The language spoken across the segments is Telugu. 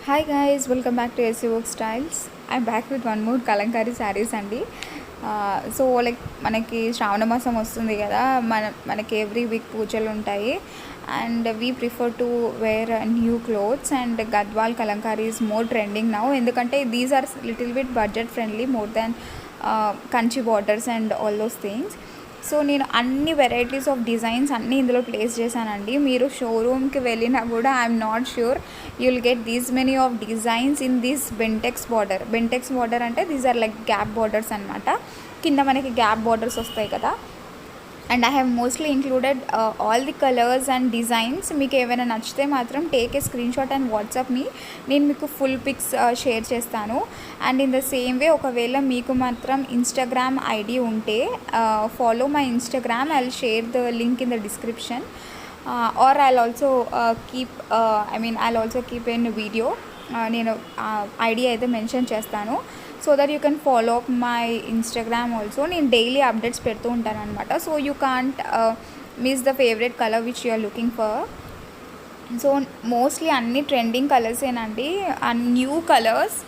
Hi guys, welcome back to SC work styles. I'm back with one more kalamkari saris అండి. సో లైక్ మనకి శ్రావణ మాసం వస్తుంది కదా, మనకి ఎవ్రీ వీక్ పూజలు ఉంటాయి and we prefer to wear new clothes and Gadwal kalamkari is more trending now. ఎందుకంటే these are little bit budget friendly more than Kanchi borders and all those things. So నేను అన్ని వెరైటీస్ ఆఫ్ డిజైన్స్ అన్నీ ఇందులో ప్లేస్ చేశానండి. మీరు షోరూమ్కి వెళ్ళినా కూడా I'm not sure you will get these many of designs in this Bentex border. Bentex border అంటే these are like gap borders అనమాట. కింద మనకి గ్యాప్ బార్డర్స్ వస్తాయి కదా. And I have mostly included all the colours and designs. మీకు ఏమైనా నచ్చితే మాత్రం take a screen shot and WhatsApp me. నేను మీకు ఫుల్ పిక్స్ షేర్ చేస్తాను. And in the same way, ఒకవేళ మీకు మాత్రం ఇన్స్టాగ్రామ్ ఐడి ఉంటే follow my Instagram. I will share the link in the description or I also keep in video. నేను ఐడి అయితే మెన్షన్ చేస్తాను so that you can follow up my Instagram also. నేను డైలీ అప్డేట్స్ పెడుతూ ఉంటాను అనమాట. So you can't miss the favourite colour which you are looking for. So mostly అన్ని ట్రెండింగ్ కలర్సేనండి and new colours.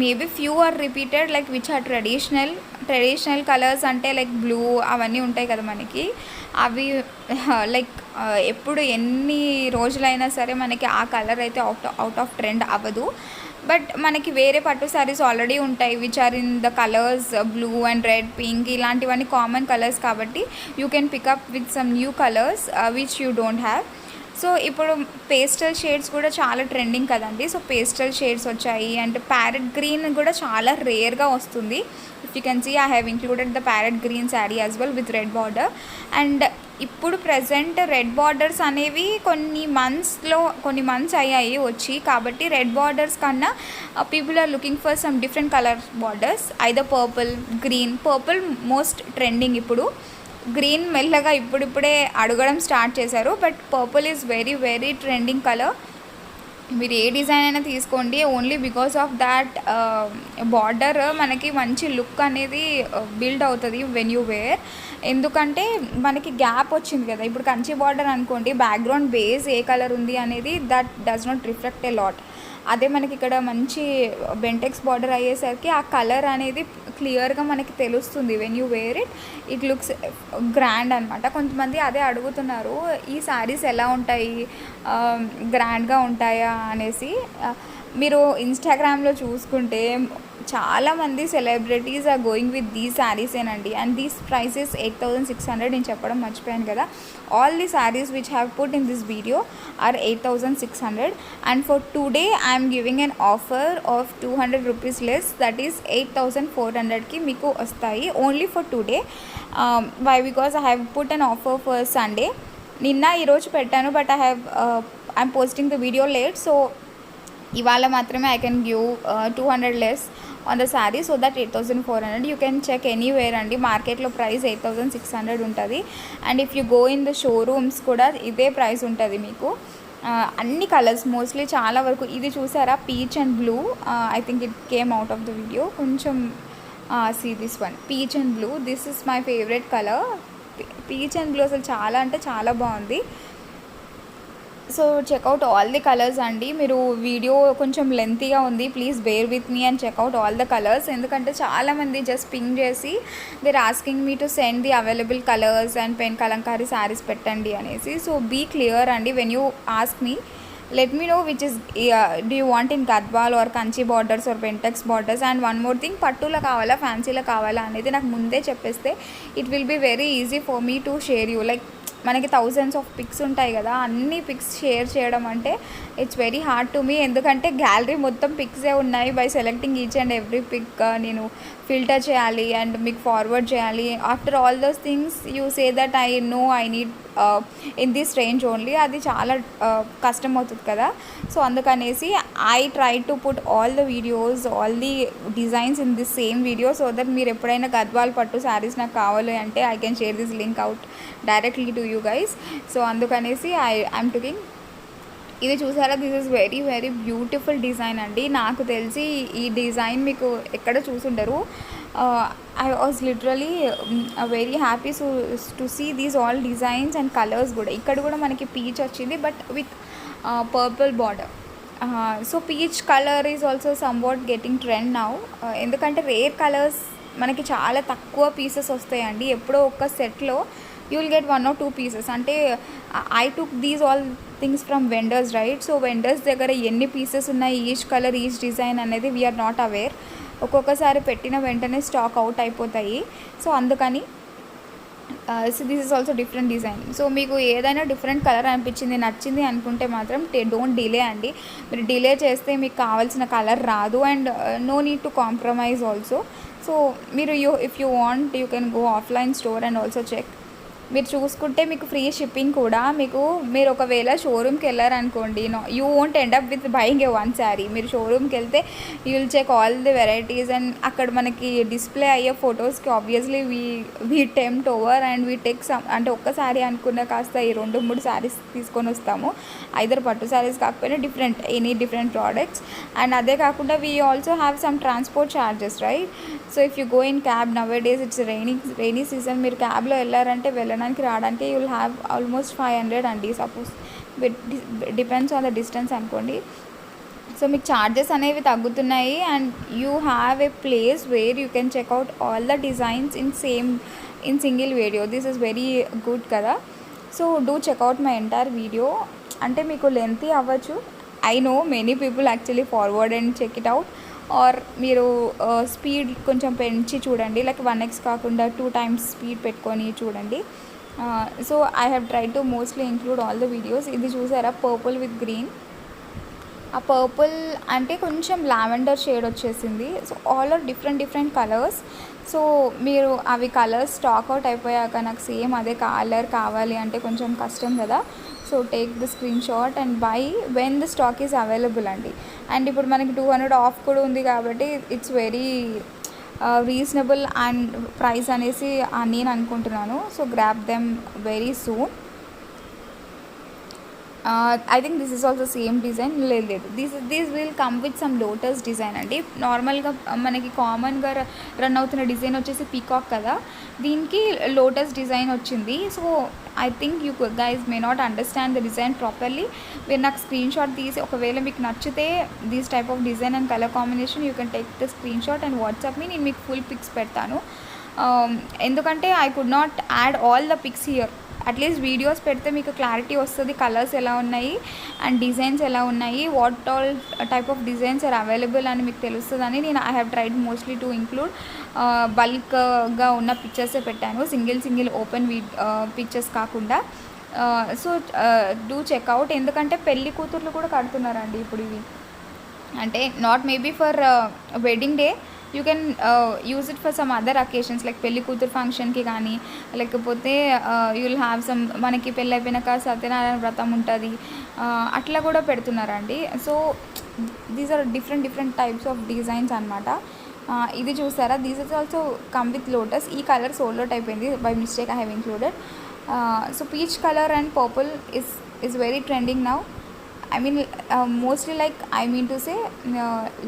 Maybe few are repeated like which are traditional colours అంటే లైక్ బ్లూ అవన్నీ ఉంటాయి కదా మనకి. అవి లైక్ ఎప్పుడు ఎన్ని రోజులైనా సరే మనకి ఆ కలర్ అయితే అవుట్ ఆఫ్ ట్రెండ్ అవ్వదు. బట్ మనకి వేరే పట్టు శారీస్ ఆల్రెడీ ఉంటాయి which are in the colours blue and red, pink, ఇలాంటివన్నీ కామన్ కలర్స్ కాబట్టి you can pick up with some new colours which you don't have. So ఇప్పుడు పేస్టల్ షేడ్స్ కూడా చాలా ట్రెండింగ్ కదండి. సో పేస్టల్ షేడ్స్ వచ్చాయి అండ్ ప్యారెట్ గ్రీన్ కూడా చాలా రేర్గా వస్తుంది. If you can see I have included the parrot green sari as well with red border. And ఇప్పుడు ప్రజెంట్ రెడ్ బార్డర్స్ అనేవి కొన్ని మంత్స్ అయ్యాయి వచ్చి, కాబట్టి రెడ్ బార్డర్స్ కన్నా people are looking for some different colour borders. Either purple, green. Purple most trending ఇప్పుడు. గ్రీన్ మెల్లగా ఇప్పుడిప్పుడే అడగడం స్టార్ట్ చేశారు. But purple is very very trending colour. మీరు ఏ డిజైన్ అయినా తీసుకోండి, only because of that border మనకి మంచి లుక్ అనేది బిల్డ్ అవుతుంది వెన్ యూ వేర్. ఎందుకంటే మనకి గ్యాప్ వచ్చింది కదా. ఇప్పుడు కంచి బార్డర్ అనుకోండి, బ్యాక్గ్రౌండ్ బేస్ ఏ కలర్ ఉంది అనేది that does not reflect a lot. అదే మనకి ఇక్కడ మంచి బెంటెక్స్ బార్డర్ అయ్యేసరికి ఆ కలర్ అనేది క్లియర్గా మనకి తెలుస్తుంది. When you wear it looks grand అనమాట. కొంతమంది అదే అడుగుతున్నారు, ఈ శారీస్ ఎలా ఉంటాయి, గ్రాండ్గా ఉంటాయా అనేసి. మీరు ఇన్స్టాగ్రామ్లో చూసుకుంటే చాలామంది celebrities are going with these శారీసేనండి. And these prices 8,600. నేను చెప్పడం మర్చిపోయాను కదా. All the saris which have put in this video are 8,600. And for today I'm giving an offer of 200 rupees less, that is 8,400కి మీకు వస్తాయి only for today. Why? Because I have put an offer for Sunday. నిన్న ఈరోజు పెట్టాను, but I'm posting the video late. So ఇవాళ మాత్రమే I can give 200 less on the sari, so that 8,400. You can check anywhere అండి. మార్కెట్లో ప్రైస్ 8,600 ఉంటుంది. And if you go in the showrooms కూడా ఇదే ప్రైస్ ఉంటుంది మీకు. అన్ని కలర్స్ మోస్ట్లీ చాలా వరకు. ఇది చూసారా, peach and blue. I think it came out of the video. కొంచెం see this one, peach and blue. This is my favourite colour. Peach and blue అసలు చాలా అంటే చాలా బాగుంది. So check out all the colours అండి. మీరు వీడియో కొంచెం లెంతీగా ఉంది, please bear with me and check out all the colours. ఎందుకంటే చాలామంది జస్ట్ పింగ్ చేసి they're asking me to send the available colours and pen Kalamkari saris పెట్టండి అనేసి. సో బీ క్లియర్ అండి. When you ask me, let me know which is do you want in gadwal or kanchi borders or bentex borders. And one more thing, పట్టులో కావాలా ఫ్యాన్సీలో కావాలా అనేది నాకు ముందే చెప్పేస్తే it will be very easy for me to share you. Like మనకి థౌజండ్స్ ఆఫ్ పిక్స్ ఉంటాయి కదా, అన్ని పిక్స్ షేర్ చేయడం అంటే it's very hard to me. ఎందుకంటే గ్యాలరీ మొత్తం పిక్సే ఉన్నాయి. By selecting each and every pic నేను ఫిల్టర్ చేయాలి అండ్ మీకు ఫార్వర్డ్ చేయాలి. After all those things you say that I know I need in this range only. అది చాలా కష్టం అవుతుంది కదా. సో అందుకనేసి I try to put all the videos, all the designs in this same video, so that మీరు ఎప్పుడైనా గద్వాల్ పట్టు శారీస్ నాకు కావాలి అంటే I can share this link out directly to you guys. So అందుకనేసి ఐఎమ్ టుకింగ్. ఇది చూసారా, this is very very beautiful design అండి. నాకు తెలిసి ఈ డిజైన్ మీకు ఎక్కడ చూసుండరు. I was literally very happy to see these all designs and colors కూడా. ఇక్కడ కూడా మనకి పీచ్ వచ్చింది but with purple border. So peach colour is also somewhat getting trend now. ఎందుకంటే రేర్ కలర్స్ మనకి చాలా తక్కువ పీసెస్ వస్తాయండి. ఎప్పుడో ఒక సెట్లో you will get 1 or 2 pieces. అంటే I took these all things from vendors, right? So vendors దగ్గర ఎన్ని పీసెస్ ఉన్నాయి, ఈచ్ కలర్ ఈచ్ డిజైన్ అనేది వీఆర్ నాట్ అవేర్. ఒక్కొక్కసారి పెట్టిన వెంటనే స్టాక్ అవుట్ అయిపోతాయి. సో అందుకని so this is also different design. So మీకు ఏదైనా డిఫరెంట్ కలర్ అనిపించింది, నచ్చింది అనుకుంటే మాత్రం డోంట్ డిలే అండి. మీరు డిలే చేస్తే మీకు కావాల్సిన కలర్ రాదు. And no need to compromise also. So మీరు if you want you can go offline store and also check. మీరు చూసుకుంటే మీకు ఫ్రీ షిప్పింగ్ కూడా. మీరు ఒకవేళ షోరూమ్కి వెళ్ళారనుకోండి, you won't end up with buying a one sari. మీరు షోరూమ్కి వెళ్తే you will check all the varieties and అక్కడ మనకి డిస్ప్లే అయ్యే ఫొటోస్కి obviously we tempt over and we take some. అంటే ఒక్క శారీ అనుకున్న కాస్త ఈ 2-3 శారీస్ తీసుకొని వస్తాము. ఐదర్ పట్టు శారీస్ కాకపోయినా ఎనీ డిఫరెంట్ ప్రోడక్ట్స్. అండ్ అదే కాకుండా we also have some transport charges, right? So if you go in cab, now days it's rainy season, మీరు క్యాబ్లో వెళ్ళారంటే వెళ్ళడానికి రావడానికి యూ విల్ హ్యావ్ ఆల్మోస్ట్ 500 అండి. Suppose depends on the distance అనుకోండి. సో మీకు ఛార్జెస్ అనేవి తగ్గుతున్నాయి. And you have a place where you can check out all the designs in single video. This is very good కదా. So do check out my entire video. అంటే మీకు లెంతీ అవ్వచ్చు. I know many people actually forward and check it out. Or మీరు స్పీడ్ కొంచెం పెంచి చూడండి, లైక్ 1x కాకుండా 2 times స్పీడ్ పెట్టుకొని చూడండి. So I have try to mostly include all the videos. ఇది చూసారా, పర్పుల్ విత్ గ్రీన్. ఆ పర్పుల్ అంటే కొంచెం లావెండర్ షేడ్ వచ్చేసింది. So all are different colours. So మీరు అవి కలర్స్ స్టాక్ అవుట్ అయిపోయాక నాకు సేమ్ అదే కలర్ కావాలి అంటే కొంచెం కష్టం కదా. So take the screen shot and buy when the stock is available అండి. అండ్ ఇప్పుడు మనకి 200 ఆఫ్ కూడా ఉంది కాబట్టి it's very reasonable and price అనేసి నేను అనుకుంటున్నాను. So grab them very soon. I think this is also same design. లేదు, this will come with some lotus design అండి. నార్మల్గా మనకి కామన్గా రన్ అవుతున్న డిజైన్ వచ్చేసి పీకాక్ కదా, దీనికి లోటస్ డిజైన్ వచ్చింది. So I think you guys may not understand the design properly. మీరు నాకు స్క్రీన్ షాట్ తీసి ఒకవేళ మీకు నచ్చితే this type of design and colour combination you can take the screen shot and WhatsApp me. నేను మీకు ఫుల్ పిక్స్ పెడతాను. ఎందుకంటే I could not add all the pics here. At least videos పెడితే మీకు క్లారిటీ వస్తుంది, కలర్స్ ఎలా ఉన్నాయి అండ్ డిజైన్స్ ఎలా ఉన్నాయి, what all type of designs are available అని మీకు తెలుస్తుందని నేను I have tried mostly to include బల్క్గా ఉన్న పిక్చర్సే పెట్టాను, సింగిల్ ఓపెన్ పిక్చర్స్ కాకుండా. So do check out. ఎందుకంటే పెళ్లి కూతుర్లు కూడా కడుతున్నారండి ఇప్పుడు ఇవి. అంటే not maybe for wedding day, you can use it for some other occasions like పెళ్లి కూతురు ఫంక్షన్కి కానీ, లేకపోతే యూ విల్ హ్యావ్ సమ్, మనకి పెళ్ళి అయిపోయినాక సత్యనారాయణ వ్రతం ఉంటుంది, అట్లా కూడా పెడుతున్నారండి. So these are different types of designs అనమాట. ఇది చూసారా, these is also come with lotus. ఈ కలర్ సోల్డ్ అవుట్ అయిపోయింది, by mistake I have included. So peach colour and purple is very trending now. I mean mostly like I mean to say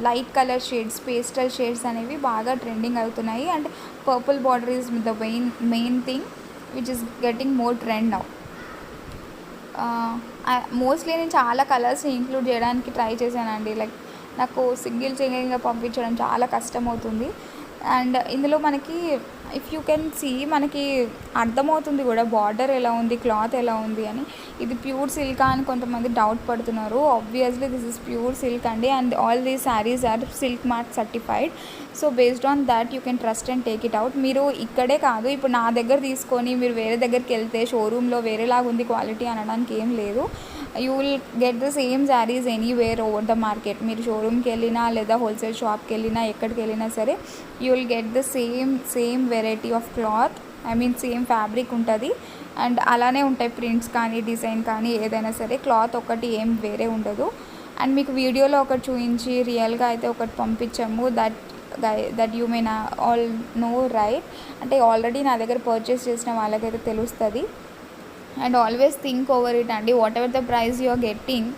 light color shades, pastel shades అనేవి బాగా ట్రెండింగ్ అవుతున్నాయి. And purple border is the main thing which is getting more trend now. Mostly నేను చాలా కలర్స్ని ఇంక్లూడ్ చేయడానికి ట్రై చేశానండి. లైక్ నాకు సింగిల్గా పంపించడం చాలా కష్టం అవుతుంది. అండ్ ఇందులో మనకి ఇఫ్ యూ కెన్ సీ మనకి అర్థమవుతుంది కూడా బార్డర్ ఎలా ఉంది, క్లాత్ ఎలా ఉంది అని. ఇది ప్యూర్ సిల్క్ అని కొంతమంది డౌట్ పడుతున్నారు. Obviously this is pure silk అండి. And all these saris are silk mark certified. So based on that you can trust and take it out. మీరు ఇక్కడే కాదు, ఇప్పుడు నా దగ్గర తీసుకొని మీరు వేరే దగ్గరికి వెళ్తే షోరూంలో వేరేలాగా ఉంది క్వాలిటీ అనడానికి ఏం లేదు. You will get the same saris anywhere over the market. మీరు షోరూమ్కి వెళ్ళినా లేదా హోల్సేల్ షాప్కి వెళ్ళినా ఎక్కడికి వెళ్ళినా సరే you will get the same variety of cloth. I mean same fabric ఉంటుంది. అండ్ అలానే ఉంటాయి ప్రింట్స్ కానీ డిజైన్ కానీ ఏదైనా సరే. క్లాత్ ఒకటి ఏం వేరే ఉండదు. అండ్ మీకు వీడియోలో ఒకటి చూపించి రియల్గా అయితే ఒకటి పంపించాము. That you may all know right. అంటే ఆల్రెడీ నా దగ్గర పర్చేస్ చేసిన వాళ్ళకైతే తెలుస్తుంది. And always think over it అండి. Whatever the price you are getting,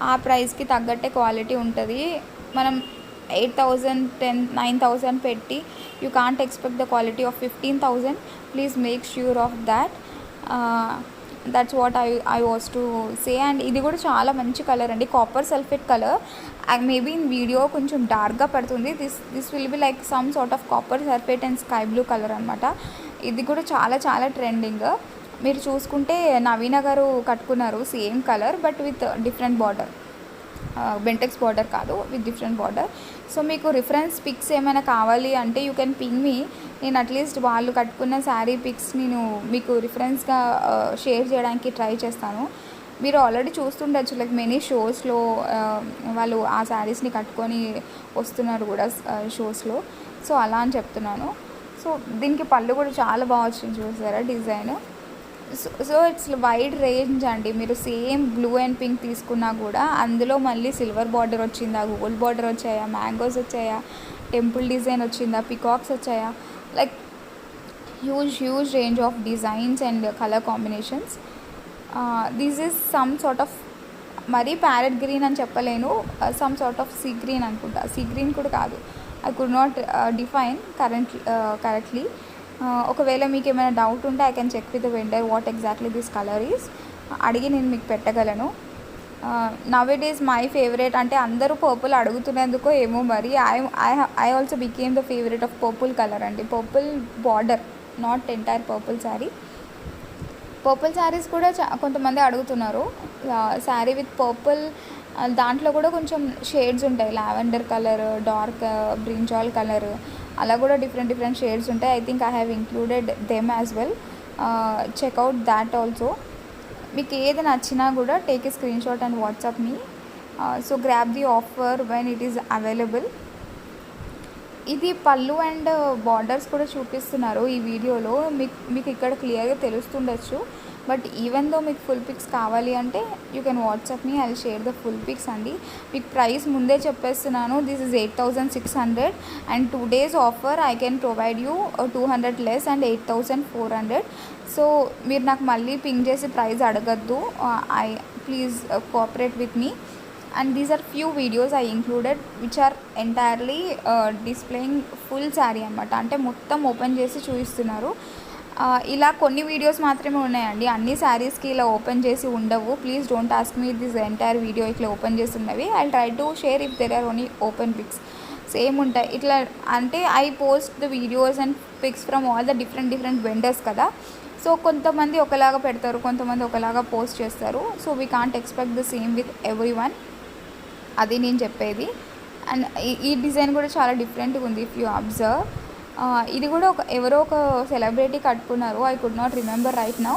ఆ ప్రైస్కి తగ్గట్టే క్వాలిటీ ఉంటుంది. మనం 8,000, 10,000, 9,000 పెట్టి you can't expect the quality of 15,000. Please make sure of that. That's what I was to say. And ఇది కూడా చాలా మంచి కలర్ అండి, copper sulphate colour. Maybe in video కొంచెం డార్క్గా పడుతుంది. This will be like some sort of copper sulphate and sky blue colour అనమాట. ఇది కూడా చాలా చాలా ట్రెండింగ్. మీరు చూసుకుంటే నవీన గారు కట్టుకున్నారు same colour but with different border, Bentex border కాదు, విత్ డిఫరెంట్ బార్డర్. సో మీకు రిఫరెన్స్ పిక్స్ ఏమైనా కావాలి అంటే యూ కెన్ పింగ్ మీ. నేను అట్లీస్ట్ వాళ్ళు కట్టుకున్న శారీ పిక్స్ నేను మీకు రిఫరెన్స్గా షేర్ చేయడానికి ట్రై చేస్తాను. మీరు ఆల్రెడీ చూస్తుండొచ్చు లైక్ మెనీ షోస్లో వాళ్ళు ఆ శారీస్ని కట్టుకొని వస్తున్నారు కూడా షోస్లో. సో అలా అని చెప్తున్నాను. సో దీనికి పళ్ళు కూడా చాలా బాగా వచ్చింది చూసారా design. So it's wide range అండి. మీరు సేమ్ బ్లూ అండ్ పింక్ తీసుకున్నా కూడా అందులో మళ్ళీ సిల్వర్ బార్డర్ వచ్చిందా, గోల్డ్ బార్డర్ వచ్చాయా, మ్యాంగోస్ వచ్చాయా, టెంపుల్ డిజైన్ వచ్చిందా, పికాక్స్ వచ్చాయా, like huge range of designs and colour combinations. This is some sort of మరీ ప్యారెట్ గ్రీన్ అని చెప్పలేను, some sort of sea green అనుకుంటా. సీ గ్రీన్ కూడా కాదు, I could not define correctly. ఒకవేళ మీకు ఏమైనా డౌట్ ఉంటే I can check with the vendor what exactly this colour is, అడిగి నేను మీకు పెట్టగలను. Now it is my favourite. అంటే అందరూ పర్పుల్ అడుగుతున్నందుకో ఏమో మరి I also became the favourite of purple colour అండి. Purple border, not entire purple sari. Purple saris కూడా కొంతమంది అడుగుతున్నారు. శారీ విత్ పర్పుల్, దాంట్లో కూడా కొంచెం షేడ్స్ ఉంటాయి, lavender colour, dark brinjal colour, అలా కూడా డిఫరెంట్ షేడ్స్ ఉంటాయి. I think I have included them as well. Check out that also. మీకు ఏది నచ్చినా కూడా take a screen shot and WhatsApp me. So grab the offer when it is available. ఇది పళ్ళు అండ్ బార్డర్స్ కూడా చూపిస్తున్నారు ఈ వీడియోలో. మీకు ఇక్కడ క్లియర్గా తెలుస్తుండొచ్చు. బట్ ఈవెన్ దో మీకు ఫుల్ పిక్స్ కావాలి అంటే you can WhatsApp me, I share the full pics అండి. మీకు ప్రైస్ ముందే చెప్పేస్తున్నాను, this is 8,600 and 2 days offer I can provide you 200 less and 8,400. So మీరు నాకు మళ్ళీ పింక్ చేసి ప్రైస్ అడగద్దు. Please cooperate with me. And these are few videos I included which are entirely displaying full saree అనమాట. అంటే మొత్తం ఓపెన్ చేసి చూపిస్తున్నారు. ఇలా కొన్ని వీడియోస్ మాత్రమే ఉన్నాయండి, అన్ని శారీస్కి ఇలా ఓపెన్ చేసి ఉండవు. Please don't ask me this entire video ఇట్లా ఓపెన్ చేసి ఉన్నవి. I try to share if there are only open pics. Same ఉంటాయి ఇట్లా. అంటే I post the videos and pics from all the different vendors కదా. సో కొంతమంది ఒకలాగా పెడతారు, కొంతమంది ఒకలాగా పోస్ట్ చేస్తారు. So we can't expect the same with every one. అది నేను చెప్పేది. అండ్ ఈ డిజైన్ కూడా చాలా డిఫరెంట్గా ఉంది ఇఫ్ యూ అబ్జర్వ్. ఇది కూడా ఎవరో ఒక సెలబ్రిటీ కట్టుకున్నారు, I could not remember right now.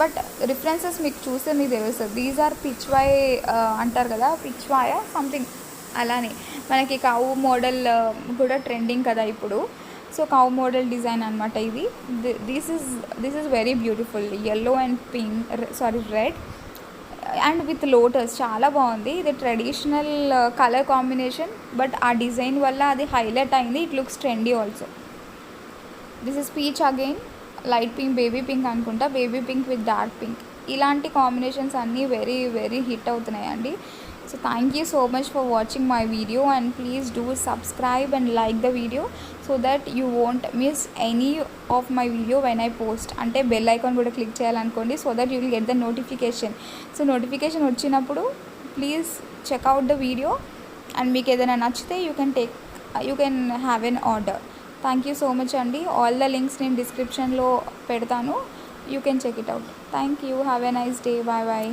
But references మీకు చూస్తే మీకు తెలుస్తుంది. దీస్ ఆర్ పిచ్వాయ్ అంటారు కదా, పిచ్వాయ సంథింగ్ అలానే. మనకి కౌ మోడల్ కూడా ట్రెండింగ్ కదా ఇప్పుడు. సో కౌ మోడల్ డిజైన్ అనమాట ఇది. This is very beautiful. yellow and pink, red and with lotus, చాలా బాగుంది. ఇది ట్రెడిషనల్ కలర్ కాంబినేషన్ బట్ ఆ డిజైన్ వల్ల అది హైలైట్ అయింది. It looks trendy also. This is peach again, light pink, baby pink అనుకుంటా, baby pink with dark pink. ఇలాంటి కాంబినేషన్స్ అన్నీ వెరీ హిట్ అవుతున్నాయండి. So thank you so much for watching my video and please do subscribe and like the video so that you won't miss any of my video when I post. అంటే బెల్ ఐకాన్ కూడా క్లిక్ చేయాలనుకోండి so that you will get the notification. So notification వచ్చినప్పుడు please check out the video and మీకు ఏదైనా నచ్చితే you can have an order. Thank you so much అండి. ఆల్ ద లింక్స్ నేను డిస్క్రిప్షన్లో పెడతాను, you can check it out. Thank you. Have a nice day. Bye bye.